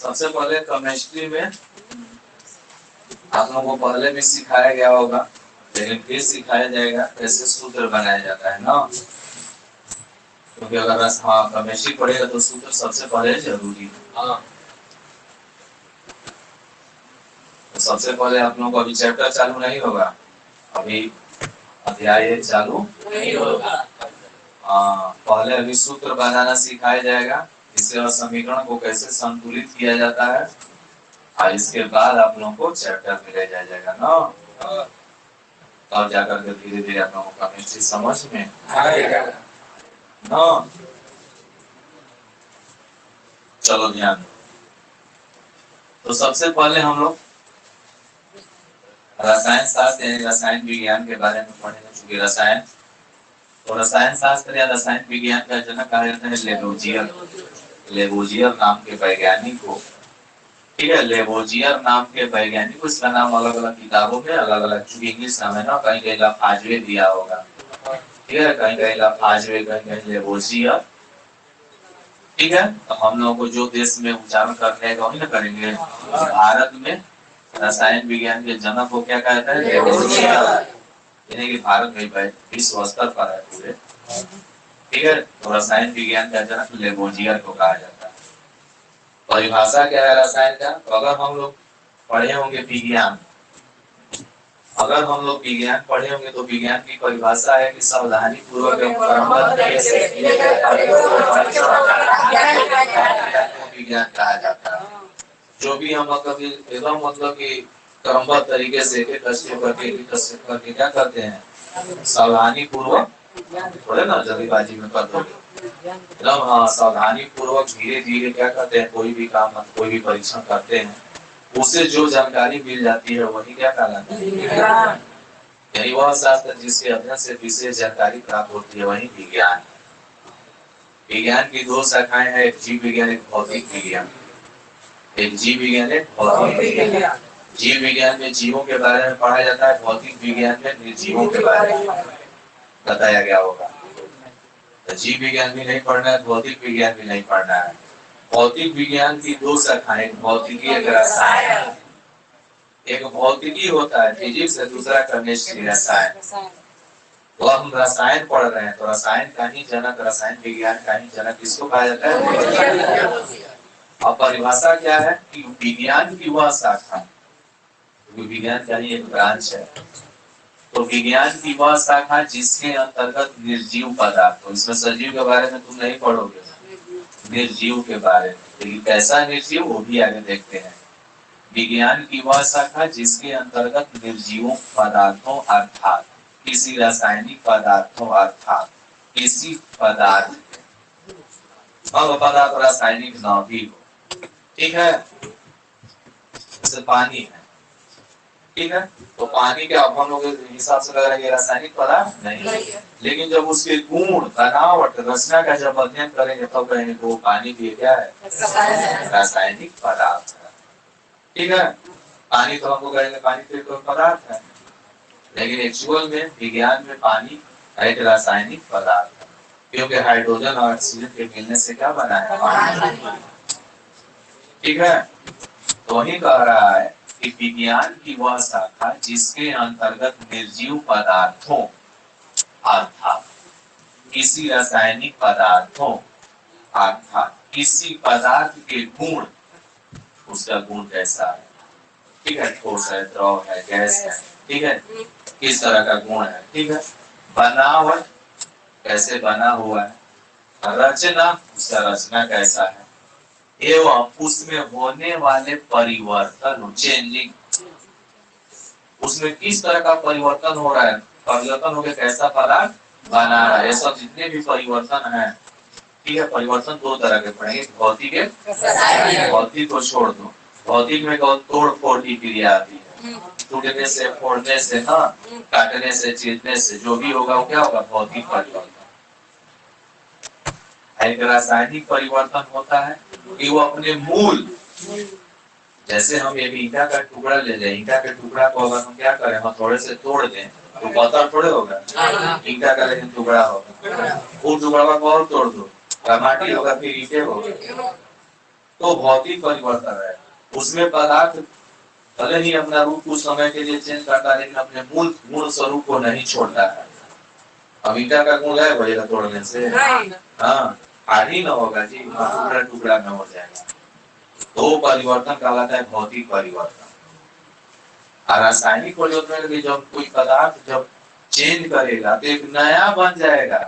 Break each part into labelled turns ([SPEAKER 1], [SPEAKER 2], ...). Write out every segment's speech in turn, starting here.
[SPEAKER 1] सबसे पहले केमिस्ट्री में आप लोगों को पहले भी सिखाया गया होगा, लेकिन फिर सिखाया जाएगा कैसे सूत्र बनाया जाता है ना। क्योंकि अगर केमिस्ट्री पढ़ेगा तो सूत्र सबसे पहले जरूरी है। तो सबसे पहले आप लोगों को अभी चैप्टर चालू नहीं होगा, अभी अध्याय चालू नहीं होगा। पहले अभी सूत्र बनाना सिखाया जाएगा, इससे और समीकरण को कैसे संतुलित किया जाता है, और इसके बाद आप लोगों को चैप्टर में ले जाया जाएगा ना। तब जाकर के धीरे धीरे आप लोगों को केमिस्ट्री समझ में आएगा ना। चलो ध्यान दो। तो सबसे पहले हम लोग रसायन शास्त्र यानी रसायन विज्ञान के बारे में पढ़ेंगे। चूंकि रसायन तो रसायन शास्त्र या रसायन विज्ञान का जनक कहा जाता है लेबोजियर। लेबोजियर नाम के वैज्ञानिक को, ठीक है, लेबोजियर नाम के वैज्ञानिक को, इसका नाम अलग अलग किताबों में अलग अलग, चूंकि इंग्लिश नाम है ना, कहीं कहीं लाफाजवे दिया होगा, ठीक है, कहीं कहीं लाफाजवे, कहीं कहीं लेबोजियर, ठीक है। तो हम लोगों को जो देश में उच्चारण करने है वही ना करेंगे। भारत में रसायन विज्ञान के जनक को क्या कहता है? लेबोजियर, यानी कि भारत में विश्व स्तर पर है पूरे, ठीक है। तो रसायन विज्ञान का जनक लेबोजियर को कहा जाता है। परिभाषा क्या है रसायन का? तो अगर हम लोग पढ़े होंगे विज्ञान, अगर हम लोग विज्ञान पढ़े होंगे तो विज्ञान की परिभाषा है कि सावधानी पूर्वक विज्ञान कहा जाता है। जो भी हम एकदम मतलब कि क्रमबद्ध तरीके से करके क्या करते हैं, सावधानी पूर्वक, थोड़े ना जल्दीबाजी में कर दोगे एकदम, हाँ, सावधानी पूर्वक धीरे धीरे क्या करते हैं, कोई भी काम कोई भी परीक्षण करते हैं, उससे जो जानकारी मिल जाती है वही क्या कहलाता है, यानी वह शास्त्र जिसके अध्ययन से विशेष जानकारी प्राप्त होती है वही विज्ञान। विज्ञान की दो शाखाएं हैं, एक जीव विज्ञान, एक भौतिक विज्ञान। एक जीव विज्ञान, एक भौतिक विज्ञान। जीव विज्ञान में जीवों के बारे में पढ़ा जाता है, भौतिक विज्ञान में निर्जीवों के बारे में बताया गया होगा। तो जीव विज्ञान भी नहीं पढ़ना है, भौतिक विज्ञान भी नहीं पढ़ना है। भौतिक विज्ञान की दो शाखाएं, भौतिकी, एक रसायन। एक भौतिकी होता है फिजिक्स, दूसरा केमिस्ट्री रसायन। तो हम रसायन पढ़ रहे हैं, तो रसायन का ही जनक, रसायन विज्ञान का ही जनक किसको कहा जाता है? अब परिभाषा क्या है कि विज्ञान की वह शाखा, विज्ञान का ही एक ब्रांच है, तो विज्ञान की वह शाखा जिसके अंतर्गत निर्जीव पदार्थ, तो इसमें सजीव के बारे में तुम नहीं पढ़ोगे, निर्जीव के बारे में, लेकिन कैसा निर्जीव वो भी आगे देखते हैं। विज्ञान की वह शाखा जिसके अंतर्गत निर्जीवों पदार्थों अर्थात किसी रासायनिक पदार्थों अर्थात किसी पदार्थ, अब पदार्थ रासायनिक न भी हो, ठीक है, जैसे पानी है, ठीक है, तो पानी के अब हम लोग हिसाब से लग रहा है रासायनिक पदार्थ नहीं है, लेकिन जब उसके गुण, बनावट, रचना का जब अध्ययन करेंगे तब कहेंगे वो पानी भी क्या है, रासायनिक पदार्थ है, ठीक है। पानी तो हमको कहेंगे पानी तो एक पदार्थ है, लेकिन एक्चुअल में विज्ञान में पानी एक रासायनिक पदार्थ है, क्योंकि हाइड्रोजन और ऑक्सीजन के मिलने से क्या बना है, पानी, ठीक है। तो वही कह रहा है कि विज्ञान की वह शाखा जिसके अंतर्गत निर्जीव पदार्थों अर्थात किसी रासायनिक पदार्थों अर्थात किसी पदार्थ के गुण, उसका गुण कैसा है, ठीक है, ठोस है, द्रव है, गैस है, ठीक है, किस तरह का गुण है, ठीक है, बनावट कैसे बना हुआ है, रचना उसका रचना कैसा है, एवं उसमें होने वाले परिवर्तन, चेंजिंग, उसमें किस तरह का परिवर्तन हो रहा है, परिवर्तन होकर कैसा पदार्थ बना रहा है, ये सब जितने भी परिवर्तन है, ठीक है। परिवर्तन दो तरह के पढ़ेंगे, भौतिक, भौतिक को छोड़ दो, भौतिक में तोड़ फोड़ की क्रिया आती है, टूटने से, फोड़ने से, हाँ, काटने से, चीरने से, जो भी होगा वो क्या होगा, भौतिक परिवर्तन। एक रासायनिक परिवर्तन होता है कि वो अपने मूल, जैसे हम एक ईंटा का टुकड़ा ले लें, ईंटा के टुकड़ा को अगर हम क्या करें, हम थोड़े से तोड़ दें तो पत्थर थोड़े होगा, ईंटा का लेकिन टुकड़ा होगा, वो टुकड़ा को और तोड़ दो, माटी होगा, फिर ईंटे होगा, तो भौतिक परिवर्तन है। उसमें पदार्थ भले ही अपना रूप कुछ समय के लिए चेंज करता है, लेकिन अपने मूल मूल स्वरूप को नहीं छोड़ता है। अब ईटा का गुण गायब हो जाएगा तोड़ने से? हाँ, हानि न होगा जी, टुकड़ा टुकड़ा न हो जाएगा। तो परिवर्तन कहलाता है भौतिक परिवर्तन। और रासायनिक परिवर्तन में जब कोई पदार्थ जब चेंज करेगा तो एक नया बन जाएगा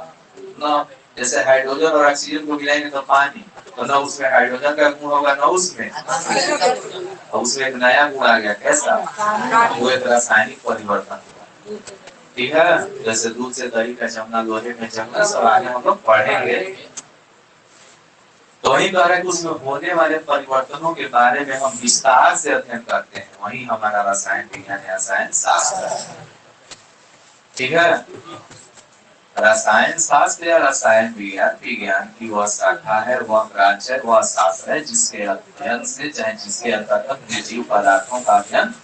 [SPEAKER 1] ना। जैसे हाइड्रोजन और ऑक्सीजन को मिलाएंगे तो पानी, तो ना उसमें हाइड्रोजन का गुण होगा ना उसमें, और उसमें एक नया गुण आ गया। कैसा? वो एक रासायनिक परिवर्तन हुआ। ठीक है, जैसे दूध से दही का जमना, लोहे में जमना, सब आगे हम लोग पढ़ेंगे। तो वही कह रहा है कि उसमें होने वाले परिवर्तनों के बारे में हम विस्तार से अध्ययन करते हैं। वही हमारा रसायन विज्ञान या रसायन शास्त्र है। ठीक है, रसायन शास्त्र या रसायन विज्ञान विज्ञान की वह शाखा है, वह ब्रांच है, वह शास्त्र है जिसके अध्ययन से, चाहे जिसके अंतर्गत निर्जीव पदार्थों का अध्ययन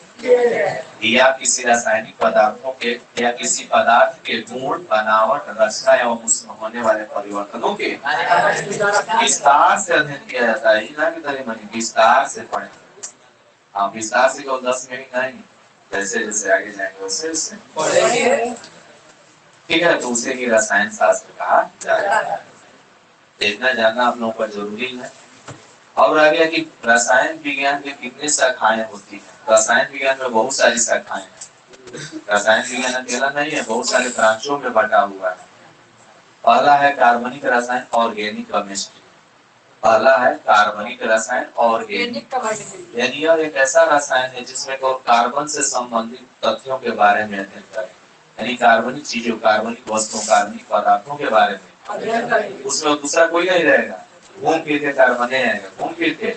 [SPEAKER 1] या किसी रासायनिक पदार्थों के या किसी पदार्थ के गुण, बनावट, रचना एवं उसमें होने वाले परिवर्तनों के विस्तार से अध्ययन किया जाता है। ना कि तरी मनी विस्तार से पढ़े। हाँ, विस्तार से केवल 10 मिनट नहीं, जैसे जैसे आगे जाएंगे वैसे वैसे पढ़ेंगे। ठीक है, तो उसे ही रसायन शास्त्र कहा जाता है। देखना जानना आप लोगों का जरूरी है। और आ गया कि रसायन विज्ञान की कितनी शाखाएं होती हैं। रसायन विज्ञान में बहुत सारी शाखाएं हैं। रसायन विज्ञान अकेला नहीं है, बहुत सारे ब्रांचों में बटा हुआ है। पहला है कार्बनिक रसायन, ऑर्गेनिक केमिस्ट्री। पहला है कार्बनिक रसायन, ऑर्गेनिक, यानी यह एक ऐसा रसायन है जिसमें कार्बन से संबंधित तथ्यों के बारे में अध्ययन करें। यानी कार्बनिक चीजों, कार्बनिक वस्तुओं, कार्बनिक पदार्थों के बारे में। उसमें दूसरा कोई नहीं रहेगा, घूम फिर के कार्बन आएगा, घूम फिर के।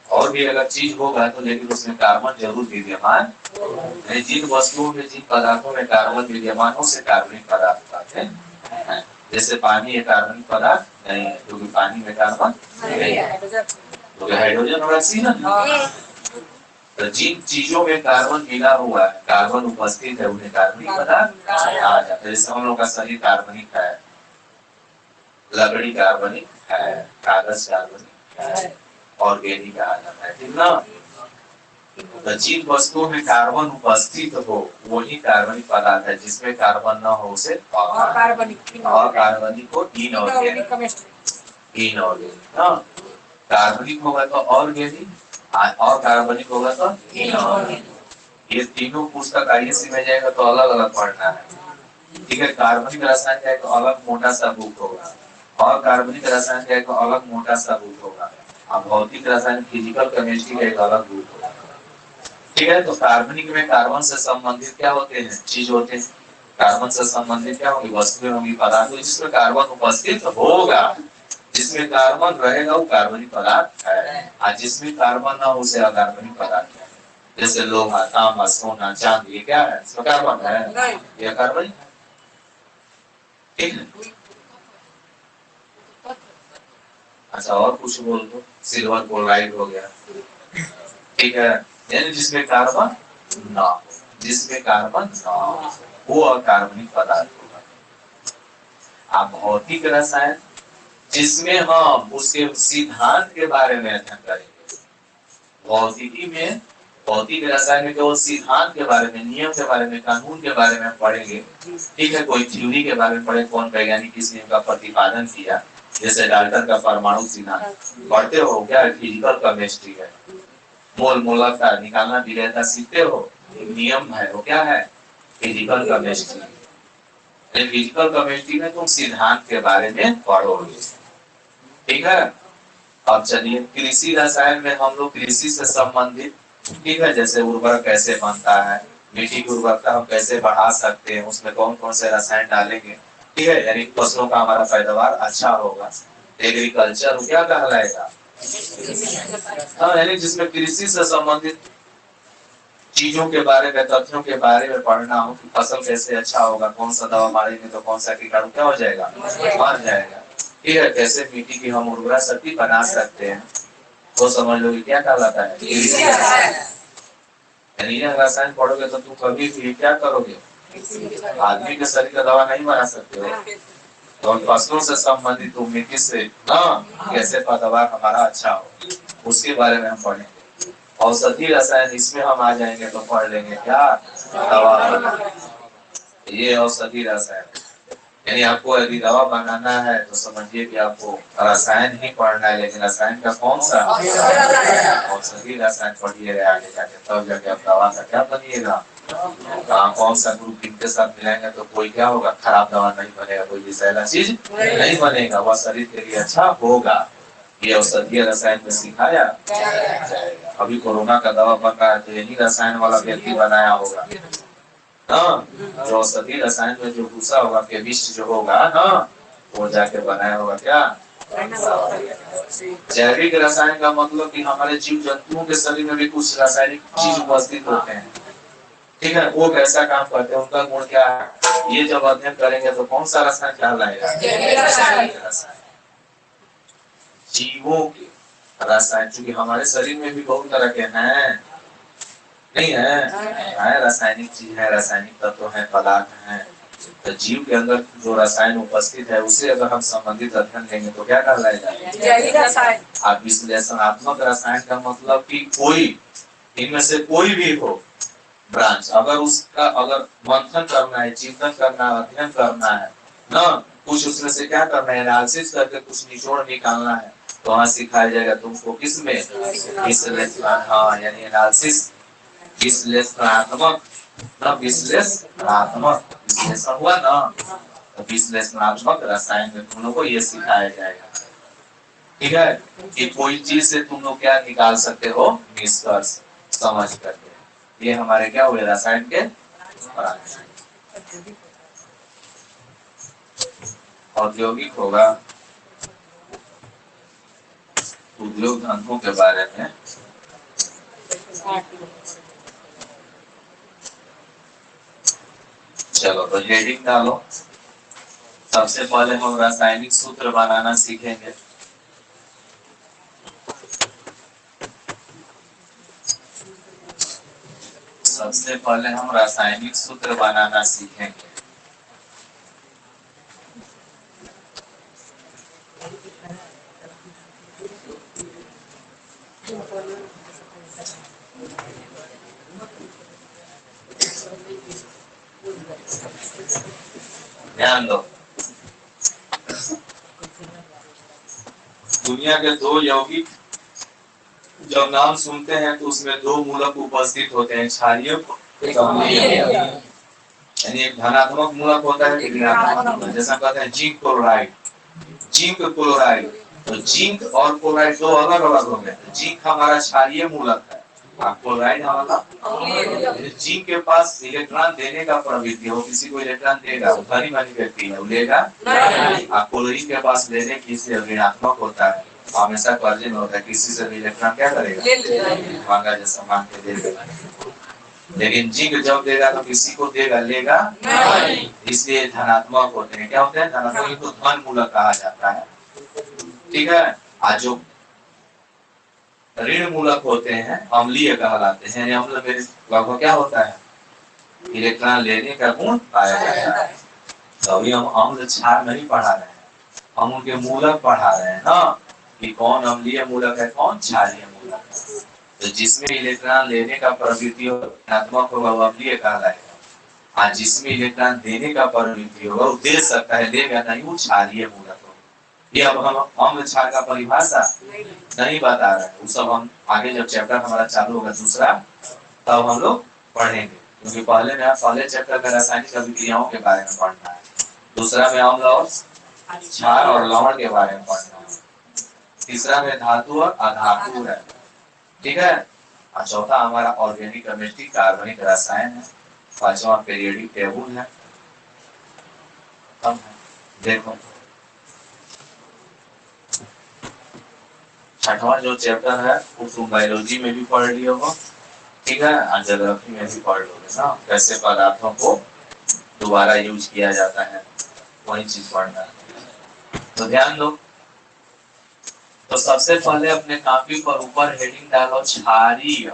[SPEAKER 1] और भी अगर चीज होगा तो लेकिन उसमें कार्बन जरूर विद्यमान। जिन वस्तुओं में, जिन पदार्थों में कार्बन विद्यमान हो, से कार्बनिक पदार्थ कहते हैं। जैसे पानी एक कार्बनिक पदार्थ नहीं है, क्योंकि पानी में कार्बन नहीं है, क्योंकि हाइड्रोजन और ऑक्सीजन। तो जिन चीजों में कार्बन मिला हुआ है, कार्बन उपस्थित है, उन्हें कार्बनिक पदार्थ कहा जाता है। जैसे हम लोग का शरीर कार्बनिक है, लकड़ी कार्बनिक है, कागज कार्बनिक है, ऑर्गेनिक कहा जाता है। ठीक ना? तो जिन वस्तुओं में कार्बन उपस्थित हो वही कार्बनिक पदार्थ है, जिसमें कार्बन न हो उसे अकार्बनिक, और कार्बनिक को इनऑर्गेनिक। इनऑर्गेनिक ना, कार्बनिक होगा तो ऑर्गेनिक, और कार्बनिक होगा तो इनऑर्गेनिक। ये तीनों पुस्तक आईएससी में जाएगा तो अलग अलग पढ़ना है। ठीक है, कार्बनिक रसायन का एक अलग मोटा सा बुक होगा, और कार्बनिक रसायन का एक अलग मोटा सा बुक होगा, और भौतिक रसायन, फिजिकल केमिस्ट्री का एक अलग बुक होगा। ठीक है, तो कार्बनिक में कार्बन से संबंधित क्या होते हैं, चीज होते हैं। कार्बन से संबंधित क्या होगी, वस्तुएं होंगी, पदार्थ होगी, जिसमें कार्बन उपस्थित होगा। जिसमें कार्बन रहेगा वो कार्बनिक पदार्थ है, और जिसमें कार्बन ना हो उसे अकार्बनिक पदार्थ है। जैसे लोहा, तांबा, सोना, चांदी, ये क्या है, इसमें कार्बन है, ये कार्बनिक। ठीक है, अच्छा और कुछ बोल दो। सिल्वर क्लोराइड हो गया। ठीक है, यानी जिसमें कार्बन ना हो, जिसमें कार्बन ना हो वो अकार्बनिक पदार्थ होगा। आप भौतिक रसायन, जिसमें हम उसके सिद्धांत के बारे में अध्ययन करेंगे। भौतिकी में, भौतिक रसायन में केवल सिद्धांत के बारे में, नियम के बारे में, कानून के बारे में पढ़ेंगे। ठीक है, कोई थ्योरी के बारे में पढ़े, कौन वैज्ञानिक किस नियम का प्रतिपादन किया, जैसे डाल्टन का परमाणु सिद्धांत पढ़ते हो क्या, फिजिकल केमिस्ट्री है। मोल मोलक का निकालना विलेयता सीखते हो, नियम है, वो क्या है, फिजिकल केमिस्ट्री। फिजिकल केमिस्ट्री में तुम सिद्धांत के बारे में पढ़ोगे। ठीक है, अब चलिए कृषि रसायन में हम लोग कृषि से संबंधित, ठीक है, जैसे उर्वरक कैसे बनता है, मिट्टी की उर्वरकता हम कैसे बढ़ा सकते हैं, उसमें कौन कौन से रसायन डालेंगे। ठीक है, यानी फसलों का हमारा पैदावार अच्छा होगा। एग्रीकल्चर क्या कहलाएगा, हाँ, यानी जिसमें कृषि से संबंधित चीजों के बारे में, तथ्यों के बारे में पढ़ना हो कि फसल कैसे अच्छा होगा, कौन सा दवा मारेंगे तो कौन सा कीटाणु क्या हो जाएगा, मर जाएगा। ठीक है, कैसे मिट्टी की हम उर्वरा शक्ति बना सकते हैं, तो समझ लो क्या कहलाता है, यानी रसायन पढ़ोगे तो तुम कभी भी क्या करोगे, आदमी के शरीर का दवा नहीं बना सकते हो। तो उन फसलों से संबंधित मिट्टी से ना कैसे पैदावार हमारा अच्छा हो उसके बारे में हम पढ़ेंगे। औषधि रसायन इसमें हम आ जाएंगे तो पढ़ लेंगे क्या, दवा। ये औषधि रसायन यानी आपको यदि दवा बनाना है तो समझिए कि आपको रसायन ही पढ़ना है, लेकिन रसायन का कौन सा, औषधि रसायन पढ़िएगा आगे जाके, तब जाके आप दवा का क्या बनिएगा। कौन सा ग्रुप किनके साथ मिलाएंगे तो कोई क्या होगा, खराब दवा नहीं बनेगा, कोई विषैला चीज नहीं बनेगा, वह शरीर के लिए अच्छा होगा। ये औषधीय रसायन में सिखाया जाएगा। अभी कोरोना का दवा बन रहा है तो यही रसायन वाला व्यक्ति बनाया होगा ना, जो औषधि रसायन में जो घुसा होगा, केमिस्ट जो होगा ना, वो जाके बनाया होगा क्या। जैविक रसायन का मतलब कि हमारे जीव जंतुओं के शरीर में भी कुछ रासायनिक चीज उपस्थित होते हैं, ठीक है, वो कैसा काम करते हैं, उनका गुण क्या है, ये जब अध्ययन करेंगे तो कौन सा रसायन कहलाएगा, रसायन। जीवों के रसायन, क्योंकि हमारे शरीर में भी बहुत तरह के हैं, नहीं है रासायनिक चीज है, रासायनिक तत्व है, पदार्थ है। तो जीव के अंदर जो रसायन उपस्थित है उसे अगर हम संबंधित अध्ययन लेंगे तो क्या कहलाएगा, आप विश्लेषणात्मक रसायन का मतलब कि कोई इनमें से कोई भी हो ब्रांच, अगर उसका अगर मंथन करना है, चिंतन करना है, अध्ययन करना है ना, कुछ उसमें से क्या करना है, एनालिसिस करके कुछ निचोड़ निकालना है, तो वहाँ सिखाया जाएगा तुमको किसमें, हाँ, यानी एनालिसिस, विश्लेषणात्मक न विश्लेषणात्मक, विश्लेषण हुआ ना, तो विश्लेषणात्मक रसायन में तुम लोग को ये सिखाया जाएगा, ठीक है, कि कोई चीज से तुम लोग क्या निकाल सकते हो, निष्कर्ष समझ करके। ये हमारे क्या हुए, रसायन के ब्रांच। औद्योगिक होगा, उद्योग धंधों के बारे में, चलो तो हेडिंग डालो। सबसे पहले हम रासायनिक सूत्र बनाना सीखेंगे। सबसे पहले हम रासायनिक सूत्र बनाना सीखेंगे। ध्यान दो, दुनिया के दो यौगिक जब नाम सुनते हैं तो उसमें दो मूलक उपस्थित होते हैं, क्षारीय, यानी एक धनात्मक मूलक होता है, एक ऋणात्मक, जैसा कहते हैं जिंक क्लोराइड, जिंक क्लोराइड, तो जिंक और क्लोराइड दो अलग अलग हो गए। जिंक हमारा क्षारीय मूलक है, क्लोराइड हमारा, जिंक के पास इलेक्ट्रॉन देने का प्रवृत्ति है, वो किसी को इलेक्ट्रॉन देगा, वो धनी वाली व्यक्ति है, वो लेगा, क्लोरीन के पास लेने की इसलिए ऋणात्मक होता है, हमेशा कर्जे में होता है, किसी से भी इलेक्ट्रॉन क्या करेगा, मांगा जैसा मांग के दे देगा। लेकिन जिंक जब देगा तो किसी को देगा, लेगा नहीं, इसलिए धनात्मक होते हैं। क्या होते हैं, धनात्मक को धन मूलक कहा जाता है, ठीक है। आज जो ऋण मूलक होते हैं अम्लीय कहलाते हैं, अम्ल में लगभग क्या होता है, इलेक्ट्रॉन लेने का गुण पाया जाता है। तभी हम अम्ल क्षार नहीं पढ़ा रहे हैं, हम उनके मूलक पढ़ा रहे हैं ना, कि कौन अम्लीय मूलक है, कौन क्षारीय मूलक है। तो जिसमें इलेक्ट्रॉन लेने का प्रवृत्ति हो धनात्मक होगा वो अम्लीय कहलाएगा, आज जिसमें इलेक्ट्रॉन देने का प्रवृत्ति होगा वो दे सकता है, देगा नहीं, वो क्षारीय मूलक होगा। ये अब हम अम्ल क्षार का परिभाषा नहीं बता रहे हैं, वो सब हम आगे जब चैप्टर हमारा चालू होगा दूसरा तब हम लोग पढ़ेंगे, क्योंकि पहले चैप्टर में रासायनिक अभिक्रियाओं के बारे में पढ़ना है, दूसरा में अम्ल और क्षार और लवण के बारे में पढ़ना है, तीसरा में धातु और अधातु है, ठीक है। और चौथा हमारा ऑर्गेनिक केमिस्ट्री, कार्बनिक रसायन है, पांचवा पीरियोडिक टेबल है। देखो छठवां जो चैप्टर है वो तुम बायोलॉजी में भी पढ़ लियो हो, ठीक है, और ज्योग्राफी में भी पढ़ लोगे ना, कैसे पदार्थों को दोबारा यूज किया जाता है, वही चीज पढ़ना है। तो ध्यान दो, तो सबसे पहले अपने कॉपी पर ऊपर हेडिंग डालो, क्षारीय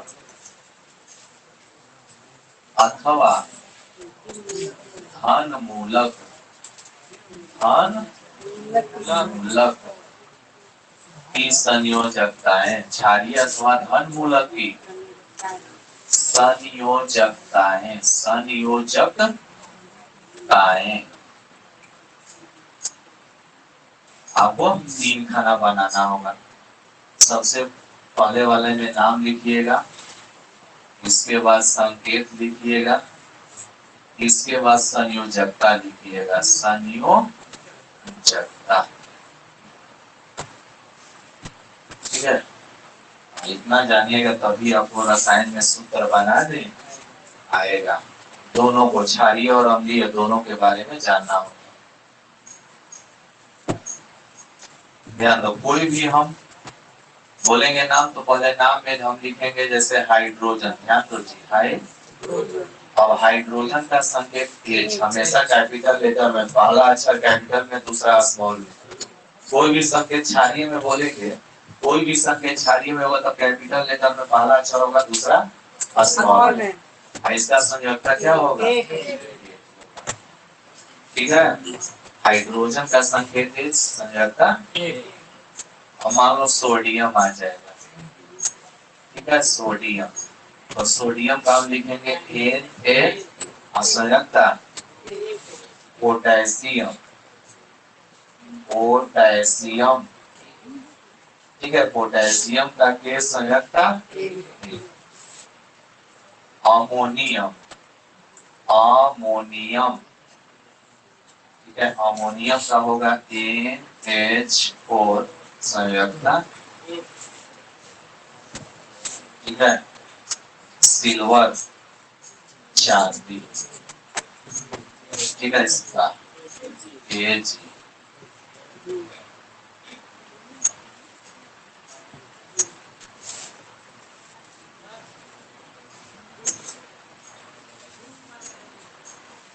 [SPEAKER 1] अथवा धन मूलक, धन मूलक की संयोजकताएं, क्षारीय अथवा धन मूलक की संयोजकताएं, संयोजकताएं। आपको 3 खाना बनाना होगा। सबसे पहले वाले में नाम लिखिएगा, इसके बाद संकेत लिखिएगा, इसके बाद संयोजकता लिखिएगा, संयोजकता। ठीक है, इतना जानिएगा तभी आपको रसायन में सूत्र बना दे आएगा। दोनों को, क्षारीय और अम्लीय दोनों के बारे में जानना होगा। ध्यान दो, कोई भी हम बोलेंगे नाम तो पहले नाम में हम लिखेंगे जैसे हाइड्रोजन। ध्यान दो जी, हाइड्रोजन। अब हाइड्रोजन का संकेत H हमेशा कैपिटल लेटर में, पहला अक्षर कैपिटल में, दूसरा स्मॉल में। कोई भी संकेत क्षारीय में बोलेंगे, कोई भी संकेत क्षारीय में होगा तो कैपिटल लेटर में पहला अक्षर होगा, दूसरा स्मॉल में। इसका संयोजकता क्या होगा? ठीक है, हाइड्रोजन का संकेत H, संयोजकता। और मान लो सोडियम आ जाएगा, ठीक है, सोडियम। तो सोडियम का हम लिखेंगे Na, संयोजकता पोटेशियम, पोटेशियम। ठीक है, पोटेशियम का के संयोजकता अमोनियम, अमोनियम। ठीक है, अमोनियम का होगा NH4 संयोजकता। ठीक है, सिल्वर, चांदी। ठीक है, इसका Ag।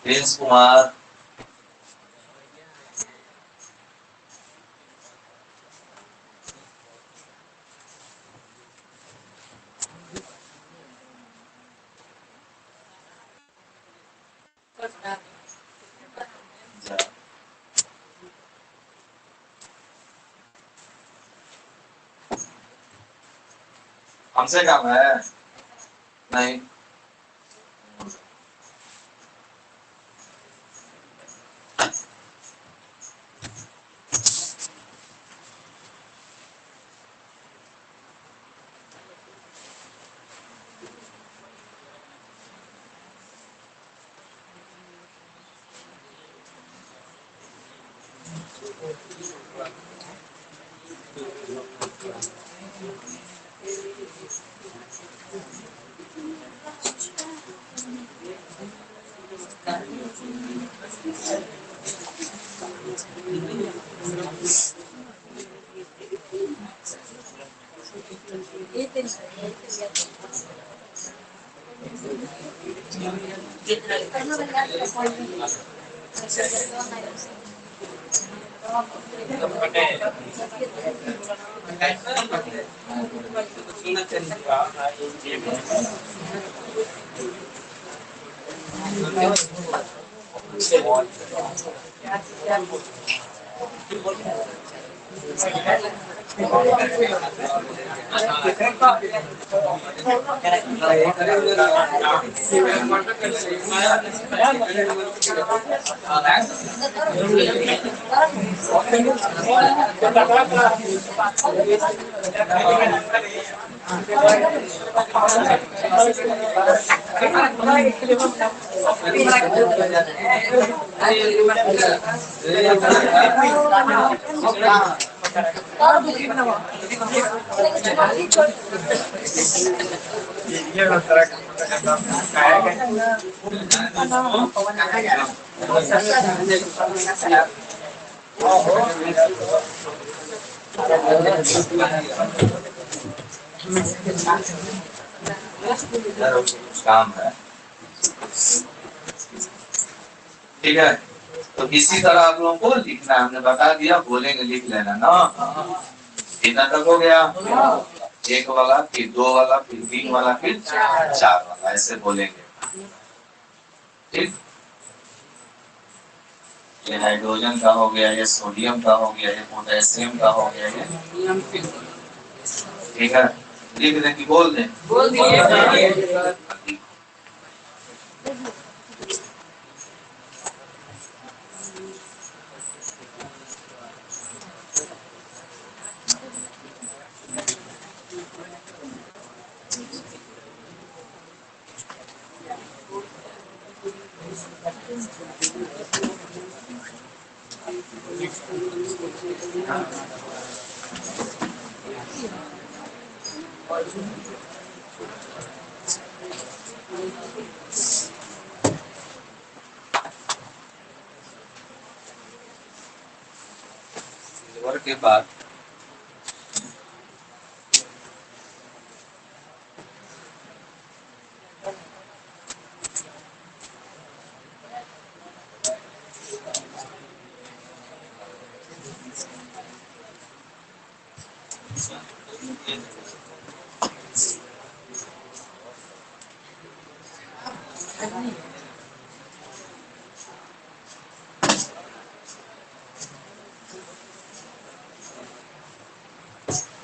[SPEAKER 1] प्रिंस कुमार, हमसे काम है नहीं। काम है। ठीक है, तो इसी तरह आप लोगों को लिखना है, हमने बता दिया, बोलेंगे लिख लेना ना। कितना तक हो गया? 1 वाला, फिर 2 वाला, फिर 3 वाला, फिर 4 वाला, ऐसे बोलेंगे। ठीक, ये हाइड्रोजन का हो गया, ये सोडियम का हो गया, ये पोटेशियम का हो गया, ये ठीक है। लिख दें कि बोल दें? बोल दिए। सिल्वर के बाद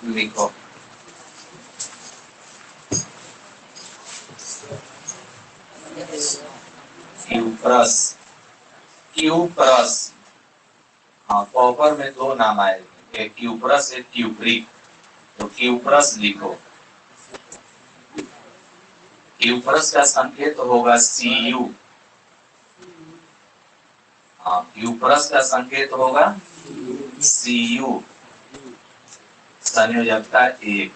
[SPEAKER 1] लिखो क्यूप्रस। क्यूप्रस, हाँ कॉपर में दो नाम आए, एक क्यूप्रस एक क्यूप्रिक। तो क्यूप्रस लिखो। क्यूप्रस का संकेत होगा Cu। हाँ क्यूप्रस का संकेत होगा Cu, संयोजकता 1।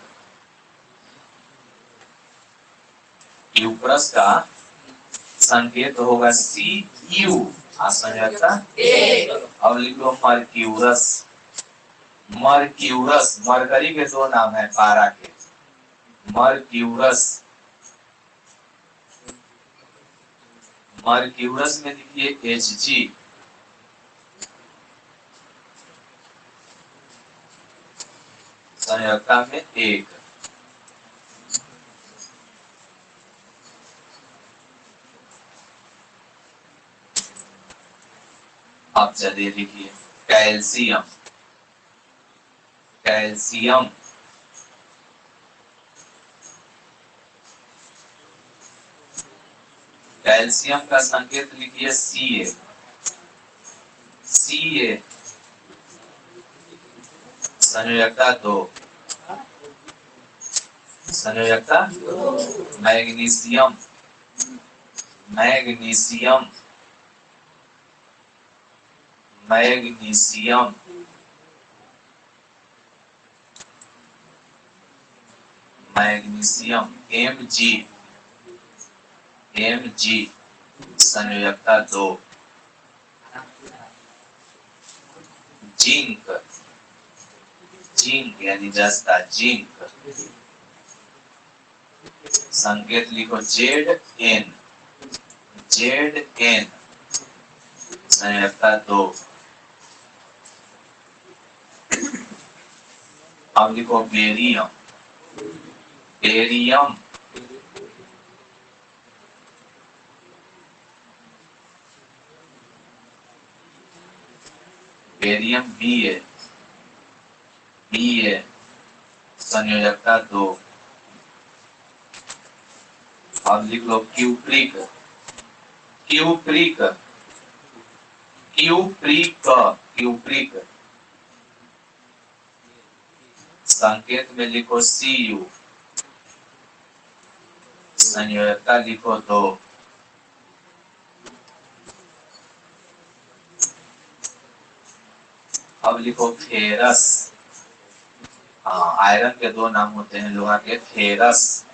[SPEAKER 1] क्यूप्रस का संकेत होगा Cu, संयोजकता 1। अब लिखो मर्क्यूरस। मर्क्यूरस, मरकरी के दो नाम है पारा के। मर्क्यूरस, मर्क्यूरस में लिखिए Hg। संयोजकता में 1। अब चलिए लिखिए कैल्शियम। कैल्शियम, कैल्शियम का संकेत लिखिए Ca। Ca, संयोजकता 2। संयोजकता magnesium. Magnesium, magnesium, magnesium Mg। Mg, संयोजकता 2। जिंक, जिंक यानी जस्ता, जिंक, संकेत लिखो Zn। Zn, संयोजकता 2। अब लिखो barium. Barium, barium Ba। Ba, संयोजकता 2। अब लिख लो क्यूप्रिक। क्यूप्रिक, क्यूप्रिक, क्यूप्रिक, संकेत में लिखो Cu, संयोजकता लिखो 2। अब लिखो फेरस। हाँ आयरन के दो नाम होते हैं लोहा के, फेरस,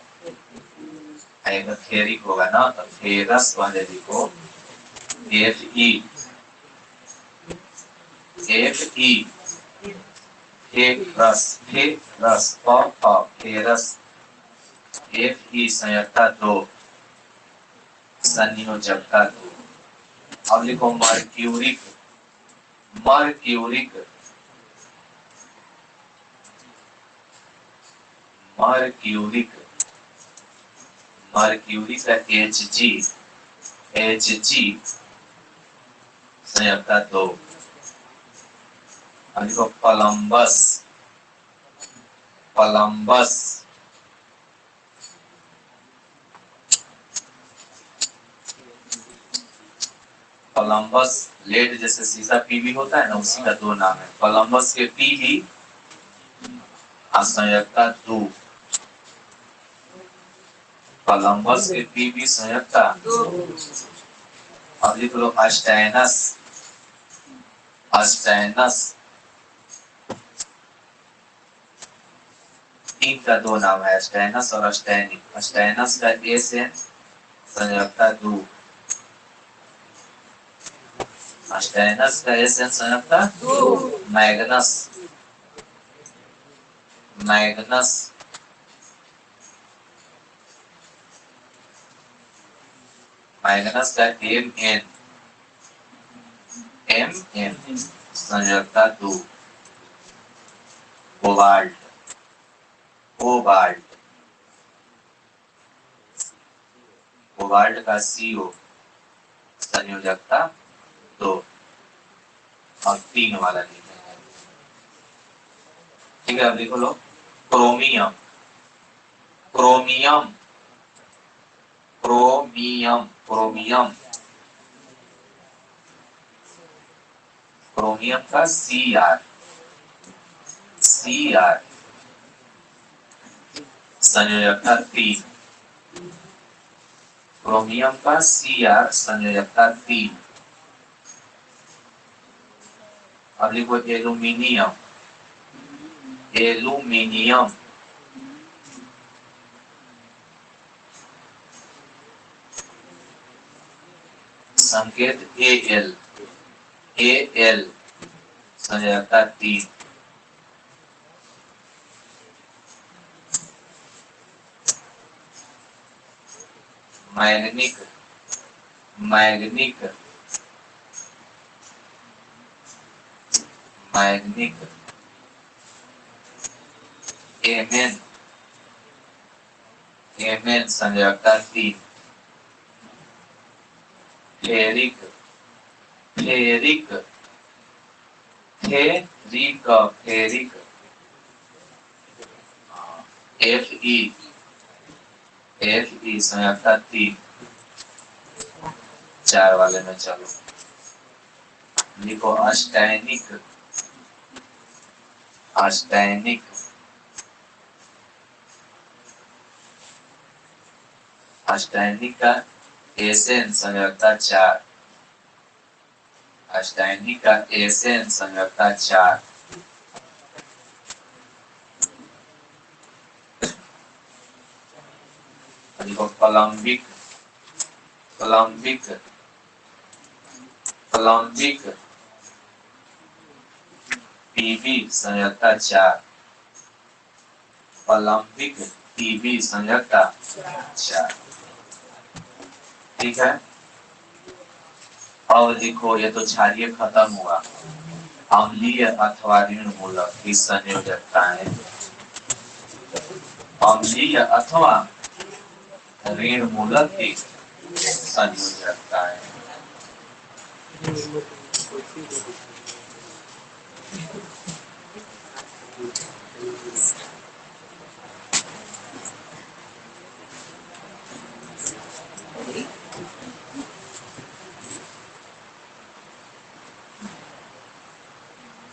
[SPEAKER 1] फेरिक होगा ना, तो फेरस वाले लिखो Fe। Fe, ferrous, ferrous, ferrous, Fe, संयोजकता 2, संयोजकता 2। अब लिखो मर्क्यूरिक। मर्क्यूरिक, मर्क्यूरिक, मर्क्यूरी का Hg। Hg, संयोजकता 2। अब देखो कोलंबस, कोलंबस, कोलंबस लेड जैसे सीसा पीबी होता है ना, उसी का 2 नाम है। कोलंबस के पीबी संयोजकता 2। कोलंबस के पीबी संयोजकता 2। अब लिख लो अस्टैनस, अस्टैनस, इनका 2 नाम है, अस्टैनस और अस्टैनिक। अस्टैनस का एसएन संयोजकता 2। अस्टैनस का एसएन संयोजकता 2। मैग्नस, मैग्नस, मैग्नस का एम एन, एम एन संयोजकता 2। कोबाल्ट, कोबाल्ट, कोबाल्ट का सीओ संयोजकता 2। और 3 वाला लिखेंगे। ठीक है, अब लिख लो chromium, chromium, chromium, chromium, chromium का सी आर, सी आर संयोजकता 3। क्रोमियम का सी आर संयोजकता 3। अब लिखो एल्यूमिनियम, एल्यूमिनियम, संकेत ए एल, ए एल संयोजकता 3। Manganic, manganic, manganic M N, M N संयोजकता 3। Ferric, ferric, ferric, ferric F E, F E संयोजकता 3। 4 वाले में चलो लिखो अस्टैनिक, अस्टैनिक, अस्टैनिक का एसएन संयोजकता 4। अस्टैनिक का एसएन संयोजकता 4। लिखो Coulombic, Coulombic, Coulombic PB संयोजकता 4। Coulombic PB संयोजकता 4। ठीक है, और देखो ये तो क्षारीय खत्म हुआ। अम्लीय अथवा ऋण मूलक की संयोजकताएं, अम्लीय अथवा ऋण मूलक की संयोजकताएं।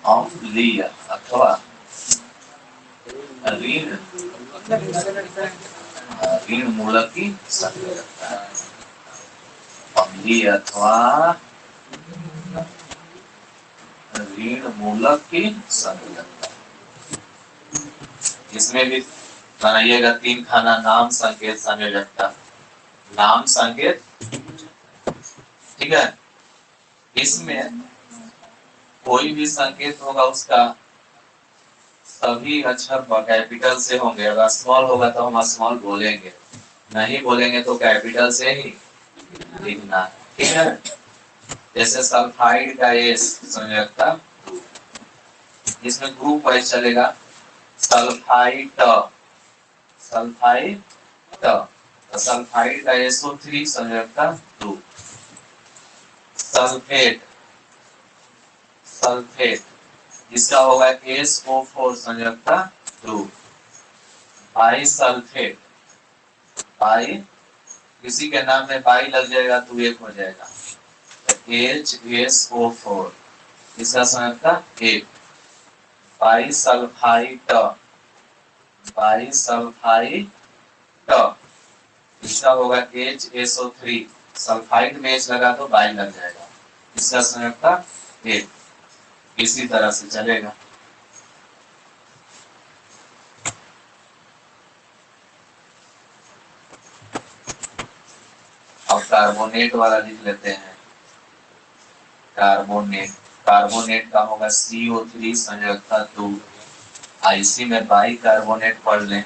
[SPEAKER 1] अम्लीय अथवा ऋण, ऋण मूलक की संयोजकता, अम्लीय अथवा ऋण मूलक की संयोजकता। इसमें भी बनाइएगा 3 खाना, नाम संकेत संयोजकता, नाम संकेत। ठीक है, इसमें कोई भी संकेत होगा उसका सभी अक्षर कैपिटल से होंगे। अगर स्मॉल होगा तो हम स्मॉल बोलेंगे, नहीं बोलेंगे तो कैपिटल से ही लिखना। ठीक है, जैसे सल्फाइड का एस संयोजकता, इसमें ग्रुप वाइज चलेगा। सल्फाइड, सल्फाइड, सल्फाइड का SO3 संयोजकता 2। सल्फेट, सल्फेट इसका होगा SO4 संयोजकता 2। बाई सल्फेट, बाई किसी के नाम में बाई लग जाएगा तो एक हो जाएगा, HSO4 इसका संयोजकता 1। बाई सल्फाइड, बाई सल्फाइड इसका होगा HSO3, सल्फाइड में H लगा तो बाई लग जाएगा, इसका संयोजकता 1। इसी तरह से चलेगा। अब कार्बोनेट वाला लिख लेते हैं। कार्बोनेट, कार्बोनेट का होगा CO3 संयोजकता 2। IC में बाई कार्बोनेट पढ़ लें,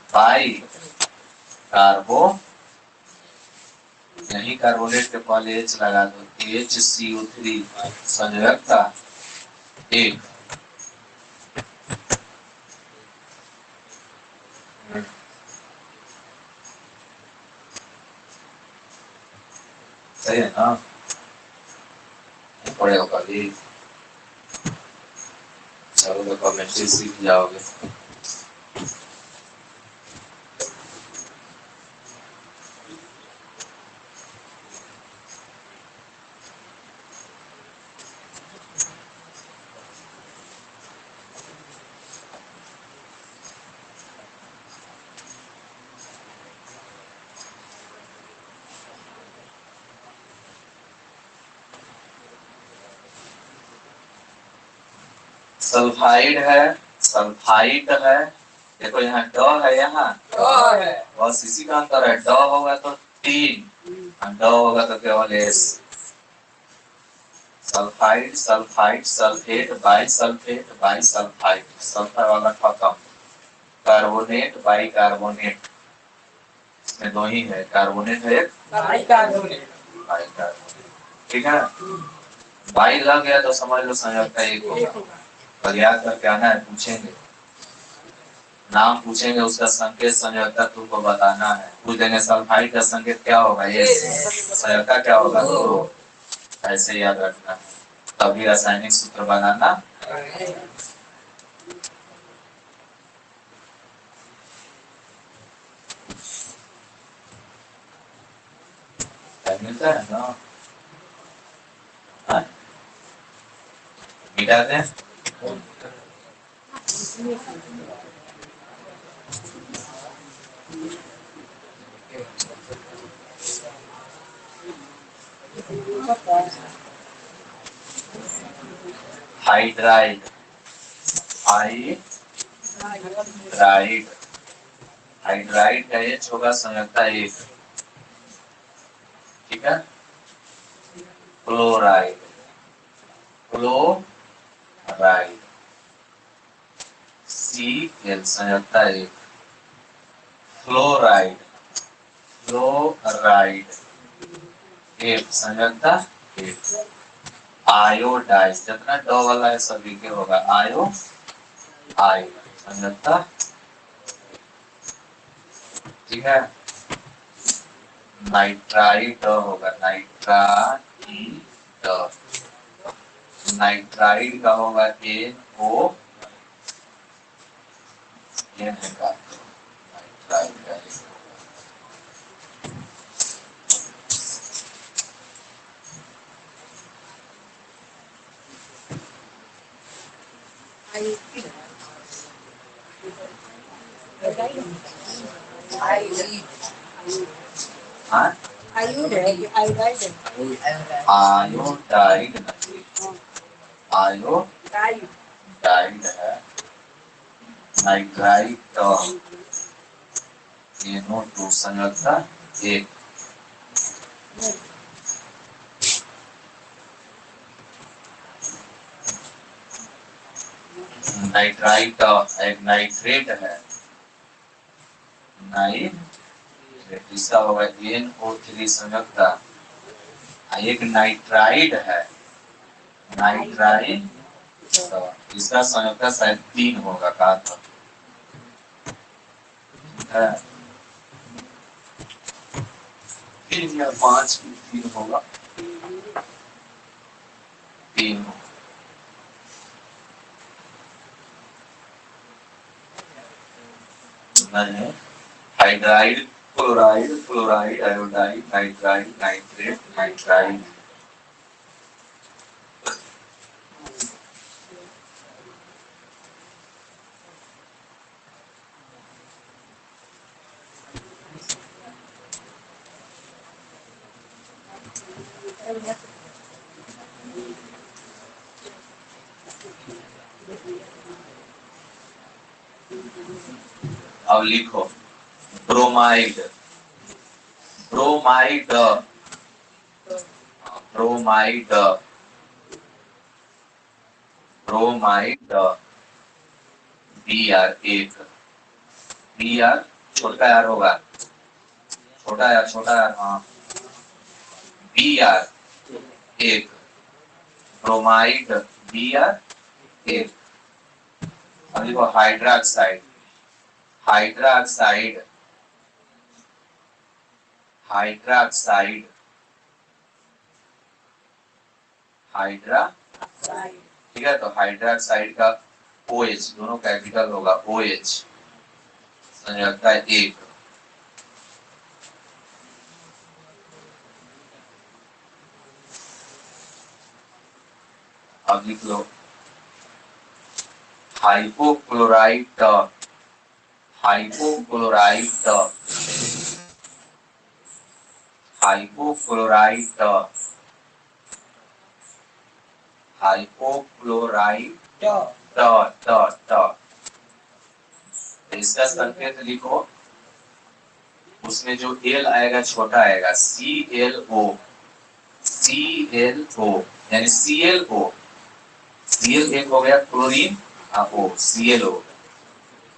[SPEAKER 1] बाई कार्बो, यही कार्बोनेट के पहले H लगा दो, HCO3 संयोजकता 1। सही है ना? पढ़ेगा कभी, चलो तो केमिस्ट्री सीख जाओगे। सल्फाइड है, सल्फाइड है, देखो यहाँ ड है, यहाँ है, बस इसी का अंतर है। ड होगा तो 3, ड होगा तो केवल S। Sulphide, sulphide, sulphate, by sulphate, by sulphide, sulphur वाला खत्म। कार्बोनेट, बाई कार्बोनेट, इसमें दो ही है, कार्बोनेट है एक, बाई कार्बोनेट, बाई कार्बोनेट, ठीक है। बाई लग गया तो समझ लो संयोजकता 1 होगा। और याद करके आना है, पूछेंगे, नाम पूछेंगे, उसका संकेत संयोजकता 2 को बताना है। पूछ देंगे सल्फाइड का संकेत क्या होगा, ये संयोजकता क्या होगा 2, ऐसे याद रखना है, तभी रासायनिक सूत्र बनाना। मिलता है ना, मिटा दें। हाइड्राइड, हाइड्राइड, हाइड्राइड का H होगा संयोजकता 1, ठीक है। Chloride, chloride, Cl संयोजकता 1। Fluoride, fluoride, F संयोजकता 1। Iodide, जितना ड वाला है सभी के होगा, आयो आइड संयोजकता, ठीक है। नाइट्राइड होगा, नाइट्राइड, नाइट्राइड का होगा NO, नाइट्राइड का आयोडाइड, आयोडाइड है, नाइट्राइड NO2 संयोजकता 1। नाइट्राइड एक नाइट्रेट है, नाइट्रेट इसका होगा NO3 संयोजकता, एक नाइट्राइड है, नाइट्राइड इसका संयोजकता शायद 3 होगा, कहा था, है 3 या 5, 3 होगा, 3 होगा। नहीं, hydride, chloride, fluoride, iodide, nitride, nitrate, nitride. अब लिखो bromide, bromide, bromide, bromide, B R एक, बी आर छोटा यार होगा, छोटा यार, छोटा यार, हाँ, बी आर एक, ब्रोमाइड बी आर एक। अब देखो हाइड्रोक्साइड, हाइड्रोक्साइड, हाइड्रोक्साइड, हाइड्रा, ठीक है, तो हाइड्रोक्साइड का OH दोनों कैपिटल होगा, OH संयोजकता एक। अब लिख लो हाइपोक्लोराइट, हाइपोक्लोराइट, हाइपोक्लोराइट, हाइपोक्लोराइट, ट ट ट, इसका संकेत लिखो, उसमें जो एल आएगा छोटा आएगा, ClO, ClO यानी ClO, Cl एक हो गया, क्लोरीन O, ClO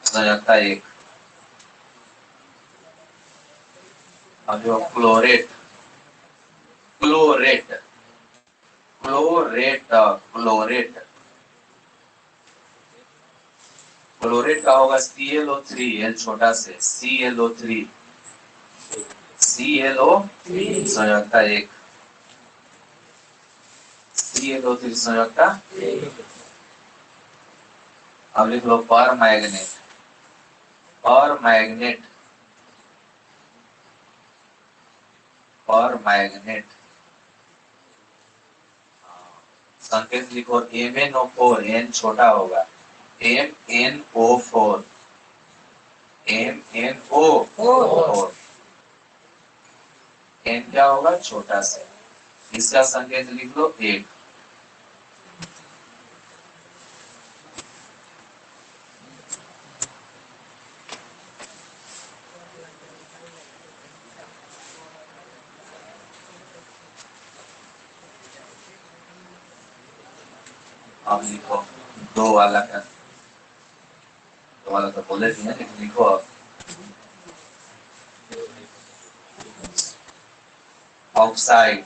[SPEAKER 1] संयोजकता एक। अब जो chlorate, chlorate, chlorate, chlorate, chlorate का होगा ClO3, एल छोटा से, ClO3, ClO संयोजकता एक, ClO3 संयोजकता। अब लिख लो पर मैग्नेट, पर मैग्नेट, पर मैग्नेट, संकेत लिखो MnO4, N छोटा होगा, MnO4, MnO4, N क्या होगा छोटा से, इसका संकेत लिख लो एक। अब लिखो दो वाला का, दो वाला तो बोले नहीं है, लेकिन लिखो अब ऑक्साइड,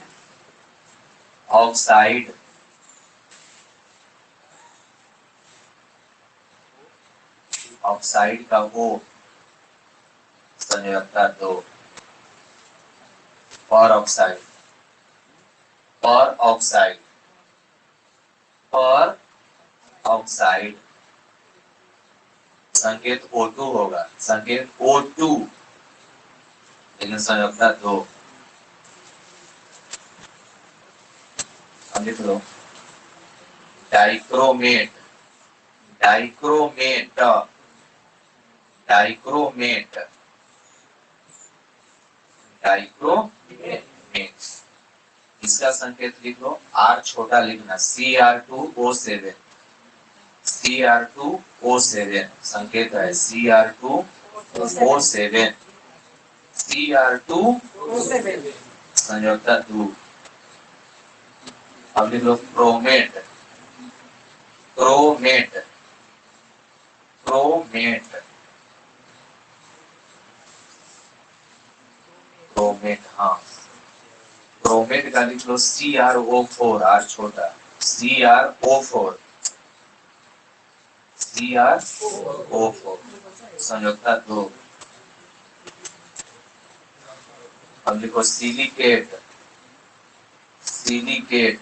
[SPEAKER 1] ऑक्साइड, ऑक्साइड का O संयोजकता दो, पर ऑक्साइड, पर ऑक्साइड, पर ऑक्साइड, संकेत O2 होगा, संकेत O2, लेकिन संयोजकता दो। अब लिख लो डाइक्रोमेट, डाइक्रोमेट, डाइक्रोमेट, डाइक्रोमेट, इसका संकेत लिख लो, R छोटा लिखना, Cr2O7, Cr2O7 संकेत है, Cr2O7, Cr2 संयोजकता 2। अब लिख लो क्रोमेट, क्रोमेट, क्रोमेट, क्रोमेट, हाँ, क्रोमेट का लिख लो CrO4, R छोटा, CrO4, CrO4 संयोजकता 2। अब लिखो सिलिकेट, सिलिकेट,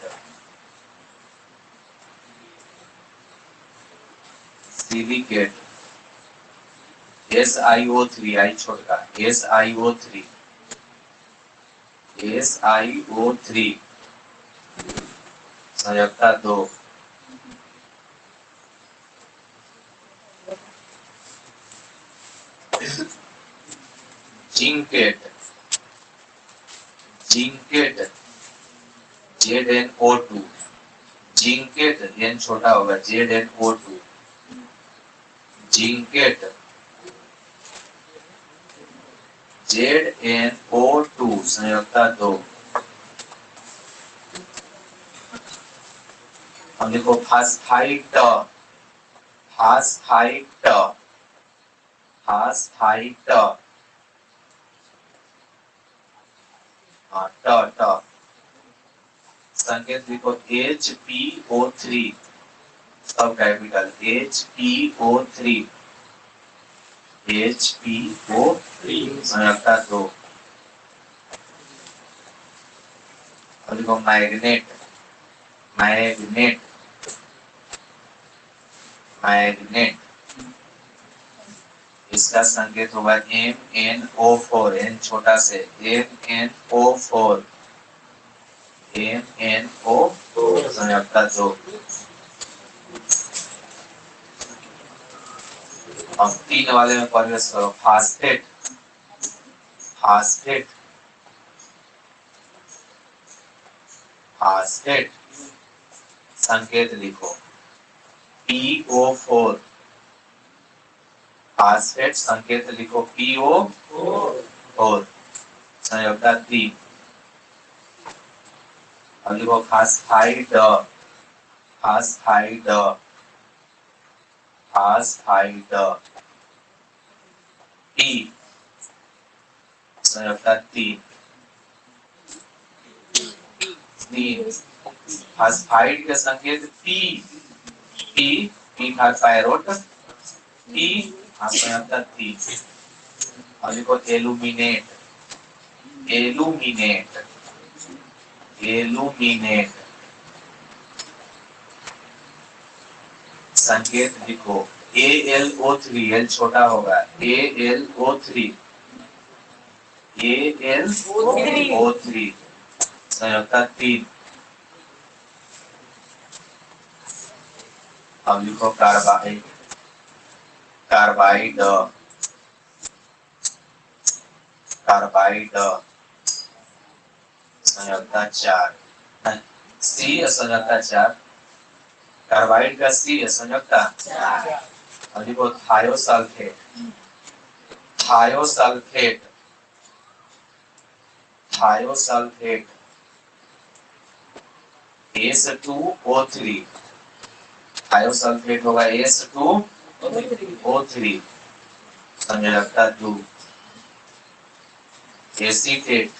[SPEAKER 1] सिलिकेट, SiO3 आई छोटका SiO3 संयोजकता 2 zincate ZnO2 zincate N छोटा होगा ZnO2 जिंकेट ZnO2 संयोजकता 2 हम देखो फास्फाइट ट संकेत लिखो HPO3 सब कैपिटल HPO3 संयोजकता 2 और लिखो मैग्नेट इसका संकेत होगा MnO4 N छोटा से MnO4 संयोजकता 2 अब 3 वाले में प्रवेश करो फास्फेट संकेत लिखो PO4 फास्फेट संकेत लिखो PO4 संयोजकता 3 अब लिखो फास्फाइड P संयोजकता 3 फास्फाइड का संकेत P का पैरोट P संयोजकता 3 और लिखो एल्यूमिनेट संकेत लिखो AlO3 L छोटा होगा AlO3 संयोजकता 3 अब लिखो कार्बाइड संयोजकता 4 C संयोजकता 4 कार्बाइड का C संयोजकता 4 अब लिखो थायोसल्फेट S2O3 थायोसल्फेट होगा S2O3 संयोजकता 2 एसीटेट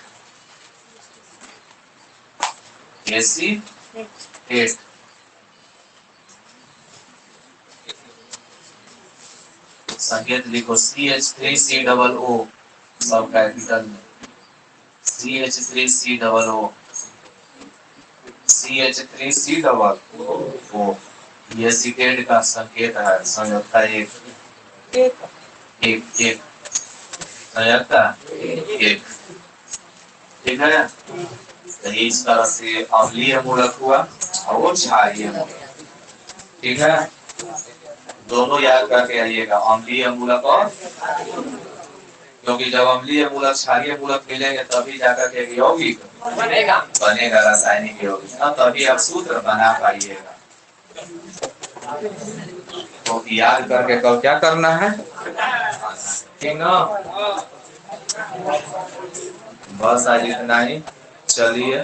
[SPEAKER 1] संकेत लिखो CH3COO सब कैपिटल में CH3COO ये एसीटेट का संकेत है संयोजकता 1 संयोजकता 1 ठीक है। तो इस तरह से अम्लीय मूलक हुआ और क्षारीय मूलक ठीक है। दोनों याद करके आइएगा अम्लीय मूलक और क्योंकि जब अम्लीय मूलक क्षारीय मूलक मिलेंगे तभी जाकर के यौगिक बनेगा रासायनिक यौगिक ना तभी आप सूत्र बना पाइएगा। तो याद करके कब क्या करना है ठीक ना। बस आज इतना ही चलिए।